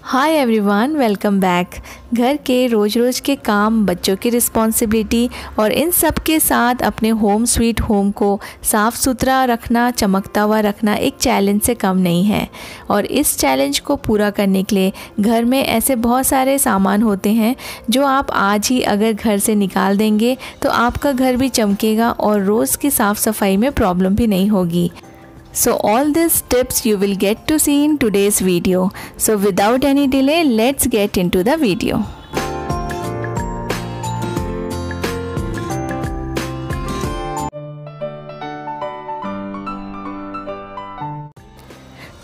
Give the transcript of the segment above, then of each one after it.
Hi everyone, welcome back. घर के रोज़ के काम, बच्चों की रिस्पॉन्सिबिलिटी और इन सब के साथ अपने होम स्वीट होम को साफ़ सुथरा रखना, चमकता हुआ रखना एक चैलेंज से कम नहीं है। और इस चैलेंज को पूरा करने के लिए घर में ऐसे बहुत सारे सामान होते हैं जो आप आज ही अगर घर से निकाल देंगे तो आपका घर भी चमकेगा और रोज़ की साफ़ सफाई में प्रॉब्लम भी नहीं होगी। So all these tips you will get to see in today's video. So without any delay, let's get into the video.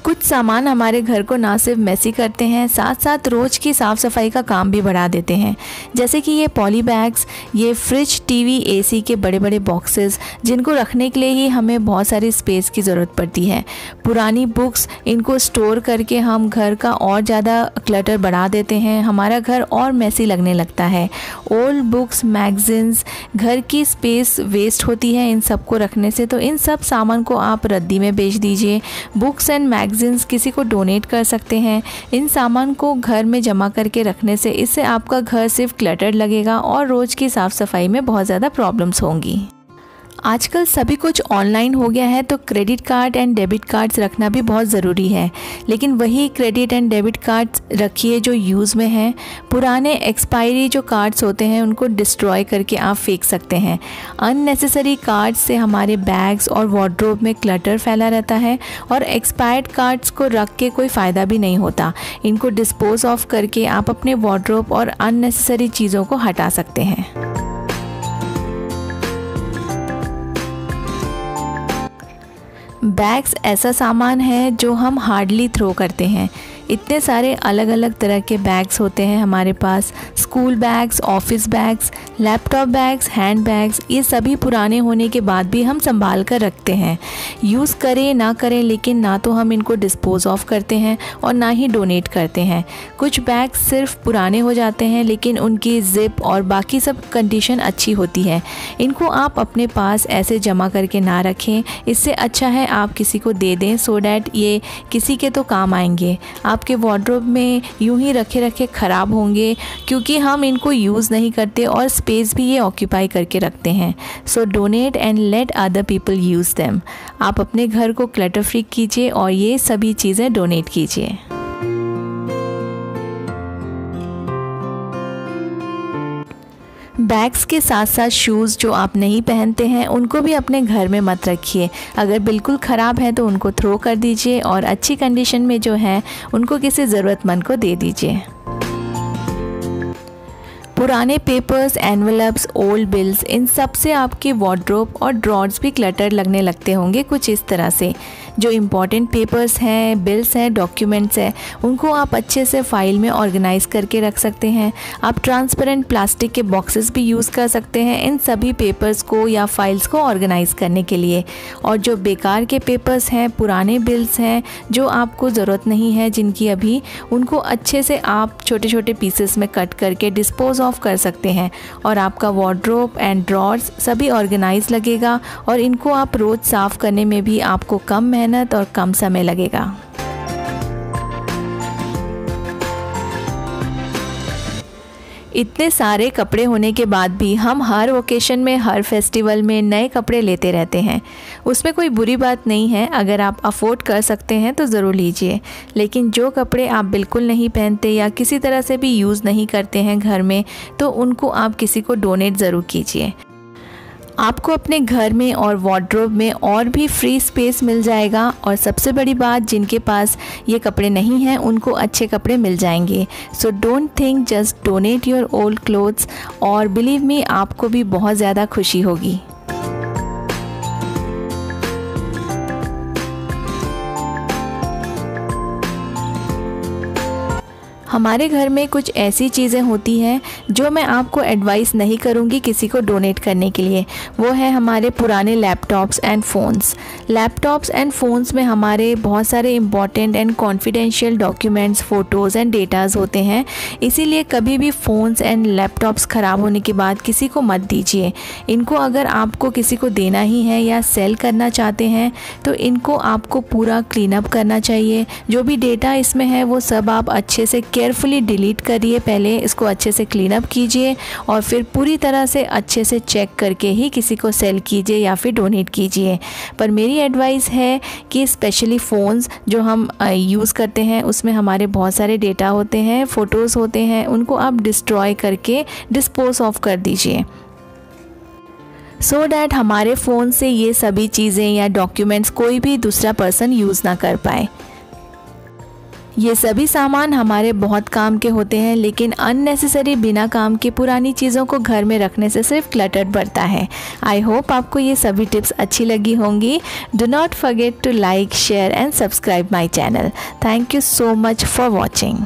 कुछ सामान हमारे घर को ना सिर्फ मेसी करते हैं, साथ साथ रोज़ की साफ़ सफाई का काम भी बढ़ा देते हैं। जैसे कि ये पॉली बैग्स, ये फ्रिज, टीवी, एसी के बड़े बड़े बॉक्सेस जिनको रखने के लिए ही हमें बहुत सारी स्पेस की ज़रूरत पड़ती है। पुरानी बुक्स, इनको स्टोर करके हम घर का और ज़्यादा क्लटर बढ़ा देते हैं, हमारा घर और मेसी लगने लगता है। ओल्ड बुक्स, मैगज़ीन्स, घर की स्पेस वेस्ट होती है इन सब को रखने से, तो इन सब सामान को आप रद्दी में बेच दीजिए। बुक्स एंड मैगज़ीन्स किसी को डोनेट कर सकते हैं। इन सामान को घर में जमा करके रखने से इससे आपका घर सिर्फ क्लटर्ड लगेगा और रोज़ की साफ़ सफाई में बहुत ज़्यादा प्रॉब्लम्स होंगी। आजकल सभी कुछ ऑनलाइन हो गया है, तो credit card and debit cards रखना भी बहुत ज़रूरी है। लेकिन वही क्रेडिट एंड डेबिट कार्ड्स रखिए जो यूज़ में हैं। पुराने एक्सपायरी जो कार्ड्स होते हैं उनको डिस्ट्रॉय करके आप फेंक सकते हैं। अननेसेसरी कार्ड्स से हमारे बैग्स और वार्डरोब में क्लटर फैला रहता है और एक्सपायर्ड कार्ड्स को रख के कोई फ़ायदा भी नहीं होता। इनको डिस्पोज ऑफ करके आप अपने वार्डरोब और अननेसेसरी चीज़ों को हटा सकते हैं। बैग्स ऐसा सामान है जो हम हार्डली थ्रो करते हैं। इतने सारे अलग अलग तरह के बैग्स होते हैं हमारे पास। School bags, office bags, laptop bags, hand bags, ये सभी पुराने होने के बाद भी हम संभाल कर रखते हैं। यूज़ करें ना करें, लेकिन ना तो हम इनको डिस्पोज ऑफ करते हैं और ना ही डोनेट करते हैं। कुछ बैग्स सिर्फ पुराने हो जाते हैं लेकिन उनकी ज़िप और बाकी सब कंडीशन अच्छी होती है। इनको आप अपने पास ऐसे जमा करके ना रखें। इससे अच्छा है आप किसी को दे दें, सो डैट ये किसी के तो काम आएंगे। आपके वार्डरोब में यूं ही रखे रखे ख़राब होंगे क्योंकि हम इनको यूज़ नहीं करते और स्पेस भी ये ऑक्यूपाई करके रखते हैं। So donate and let other people use them. आप अपने घर को क्लटर फ्री कीजिए और ये सभी चीज़ें डोनेट कीजिए। बैग्स के साथ साथ शूज़ जो आप नहीं पहनते हैं उनको भी अपने घर में मत रखिए। अगर बिल्कुल ख़राब है तो उनको थ्रो कर दीजिए और अच्छी कंडीशन में जो है उनको किसी ज़रूरतमंद को दे दीजिए। पुराने पेपर्स, एनवेलप्स, ओल्ड बिल्स, इन सब से आपके वार्डरोब और ड्रॉर्स भी क्लटर लगने लगते होंगे कुछ इस तरह से। जो इम्पॉर्टेंट पेपर्स हैं, बिल्स हैं, डॉक्यूमेंट्स हैं, उनको आप अच्छे से फाइल में ऑर्गेनाइज़ करके रख सकते हैं। आप ट्रांसपेरेंट प्लास्टिक के बॉक्सेस भी यूज़ कर सकते हैं इन सभी पेपर्स को या फाइल्स को ऑर्गेनाइज़ करने के लिए। और जो बेकार के पेपर्स हैं, पुराने बिल्स हैं जो आपको ज़रूरत नहीं है जिनकी अभी, उनको अच्छे से आप छोटे छोटे पीसेस में कट करके डिस्पोज ऑफ कर सकते हैं और आपका वार्डरोब एंड ड्रॉर्स सभी ऑर्गेनाइज लगेगा और इनको आप रोज़ साफ़ करने में भी आपको कम मेहनत और कम समय लगेगा। इतने सारे कपड़े होने के बाद भी हम हर ओकेशन में, हर फेस्टिवल में नए कपड़े लेते रहते हैं। उसमें कोई बुरी बात नहीं है, अगर आप अफोर्ड कर सकते हैं तो ज़रूर लीजिए। लेकिन जो कपड़े आप बिल्कुल नहीं पहनते या किसी तरह से भी यूज़ नहीं करते हैं घर में, तो उनको आप किसी को डोनेट ज़रूर कीजिए। आपको अपने घर में और वार्डरोब में और भी फ्री स्पेस मिल जाएगा। और सबसे बड़ी बात, जिनके पास ये कपड़े नहीं हैं उनको अच्छे कपड़े मिल जाएंगे। So don't think, just donate your old clothes और बिलीव मी, आपको भी बहुत ज़्यादा खुशी होगी। हमारे घर में कुछ ऐसी चीज़ें होती हैं जो मैं आपको एडवाइस नहीं करूँगी किसी को डोनेट करने के लिए। वो है हमारे पुराने laptops and phones. Laptops and phones में हमारे बहुत सारे important and confidential documents, photos and datas होते हैं। इसीलिए कभी भी फ़ोन्स एंड लैपटॉप्स ख़राब होने के बाद किसी को मत दीजिए। इनको अगर आपको किसी को देना ही है या सेल करना चाहते हैं तो इनको आपको पूरा क्लीन अप करना चाहिए। जो भी डेटा इसमें है वो सब आप अच्छे से केयरफुली डिलीट करिए, पहले इसको अच्छे से क्लीन अप कीजिए और फिर पूरी तरह से अच्छे से चेक करके ही किसी को सेल कीजिए या फिर डोनेट कीजिए। पर मेरी एडवाइस है कि स्पेशली फ़ोन्स जो हम यूज़ करते हैं उसमें हमारे बहुत सारे डेटा होते हैं, फ़ोटोज़ होते हैं, उनको आप डिस्ट्रॉय करके डिस्पोज ऑफ कर दीजिए सो डैट हमारे फ़ोन से ये सभी चीज़ें या डॉक्यूमेंट्स कोई भी दूसरा पर्सन यूज़ ना कर पाए। ये सभी सामान हमारे बहुत काम के होते हैं, लेकिन अननेसेसरी बिना काम के पुरानी चीज़ों को घर में रखने से सिर्फ क्लटर बढ़ता है। आई होप आपको ये सभी टिप्स अच्छी लगी होंगी। Do not forget to like, share and subscribe my channel. Thank you so much for watching.